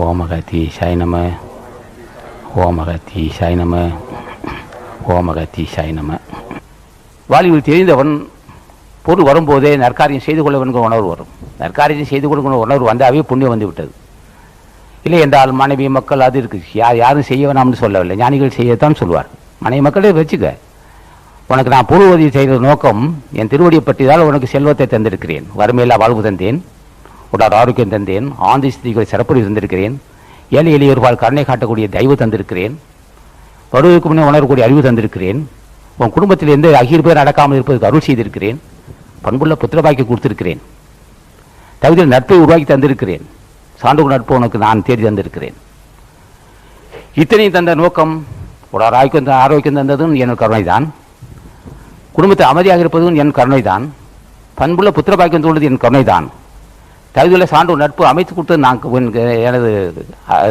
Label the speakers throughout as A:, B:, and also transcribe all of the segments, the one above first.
A: ஓம் அகதீசாய நம. ஓம் அகதீசாய நம. ஓம் அகதீசாய நம. வாழ்வில் தெரிந்தவன் பொருள் வரும்போதே நற்காரியம் செய்து கொள்ள வேண்டிய உணர்வு வரும். நற்காரியம் செய்து கொள்கிற உணர்வு வந்தாவே புண்ணியம் வந்து விட்டது. இல்லை என்றால் மனைவி மக்கள் அது இருக்குது, யாரும் செய்ய வேணாம்னு சொல்லவில்லை, ஞானிகள் செய்யத்தான் சொல்வார். மனைவி மக்களே வச்சுக்க, உனக்கு நான் பொருள் உதவி செய்கிற நோக்கம் என் திருவடியை பற்றியதால் உனக்கு செல்வத்தை தந்திருக்கிறேன், வறுமையில்லா வாழ்வு தந்தேன், உடல் ஆரோக்கியம் தந்தேன், ஆந்தி ஸ்திதிகளை சிறப்பு தந்திருக்கிறேன், ஏழை எளியோர்பால் கருணை காட்டக்கூடிய தெய்வம் தந்திருக்கிறேன், வருவதற்கு முன்னே உணரக்கூடிய அறிவு தந்திருக்கிறேன், உன் குடும்பத்தில் எந்த அகிர் பேர் நடக்காமல் இருப்பதற்கு அருள் செய்திருக்கிறேன், பண்புள்ள புத்திரபாக்கி கொடுத்திருக்கிறேன், தகுதியில் நட்பை உருவாக்கி தந்திருக்கிறேன், சான்று நட்பு உனக்கு நான் தேடி தந்திருக்கிறேன். இத்தனையும் தந்த நோக்கம் உடல் ஆரோக்கியம் தந்ததும் என் கருணைதான், குடும்பத்தை அமைதியாக இருப்பதும் என் கருணைதான், பண்புள்ள புத்திரபாக்கியம் தோன்றது என் கருணைதான், தகுதியுள்ள சான்று நட்பு அமைத்து கொடுத்தது நான் எனது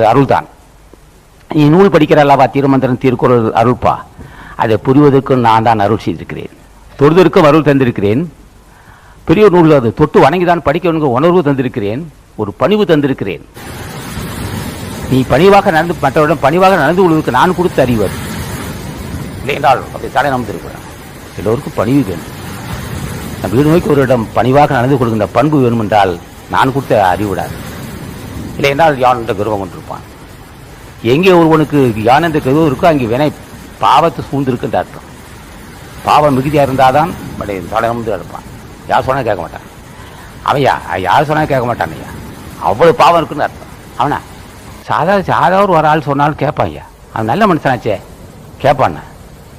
A: அருள்தான். நீ நூல் படிக்கிற அல்லவா, திருமந்திரம் திருக்குறள் அருள்பா, அதை புரிவதற்கும் நான் தான் அருள் செய்திருக்கிறேன், தொழுதற்கும் அருள் தந்திருக்கிறேன், பெரிய நூல் அது தொட்டு வணங்கிதான் படிக்க உணர்வு தந்திருக்கிறேன், ஒரு பணிவு தந்திருக்கிறேன். நீ பணிவாக நடந்து மற்றவரிடம் பணிவாக நடந்து கொள்வதற்கு நான் கொடுத்த அறிவு அது இல்லை என்றால் அப்படி தலை நம்பிருக்கிறேன். எல்லோருக்கும் பணிவு வேண்டும். நம் வீடு நோக்கி ஒரு இடம் பணிவாக நடந்து கொள்கின்ற பண்பு வேணும் என்றால் நான் கொடுத்த அறிவுடாது. இல்லை என்றால் யான் என்ற கர்வம் கொண்டிருப்பான். எங்கே ஒருவனுக்கு யான் என்ற கர்வம் இருக்கோ அங்கே வினை பாவத்தை சூழ்ந்திருக்குன்ற அர்த்தம். பாவம் மிகுதியாக இருந்தால்தான் தலைநம்பி இருப்பான். யார் சொன்னால் கேட்க மாட்டான். அவன் யார் சொன்னால் கேட்க மாட்டான் ஐயா, அவ்வளோ பாவம் இருக்குன்னு அர்த்தம். அவனா சாதாரண ஒரு ஆள் சொன்னாலும் கேட்பான் ஐயா, அவன் நல்ல மனுஷனாச்சே கேட்பான்னா.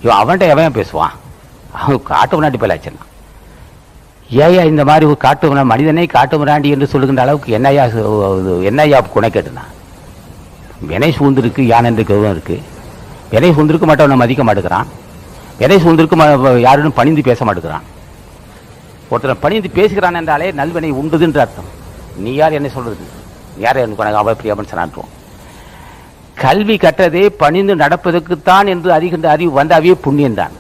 A: இவன் அவன்கிட்ட எவன் பேசுவான், அவன் காட்டு முன்னாடி போயிலாச்சுன்னா. ஏயா இந்த மாதிரி காட்டு மனிதனை காட்டு முன்னாடி என்று சொல்லுகின்ற அளவுக்கு என்னையா குணை கேட்டுனா. வினை சூழ்ந்திருக்கு, யான் என்று கருவம் இருக்கு. வினை சூழ்ந்திருக்கு மற்றவனை மதிக்க மாட்டேங்கிறான், வினை சூழ்ந்திருக்கு யாரும் பணிந்து பேச மாட்டேங்கிறான். ஒருத்தர் பணிந்து பேசுகிறான் என்றாலே நல்வினை உண்டுதுன்ற அர்த்தம். நீ யார் என்ன சொல்றது, யார் எனக்கு அவ பிரியாமன் சொன்னான்றோம். கல்வி கற்றதே பணிந்து நடப்பதற்குத்தான் என்று அறிகின்ற அறிவு வந்தாவே புண்ணியம்தான்.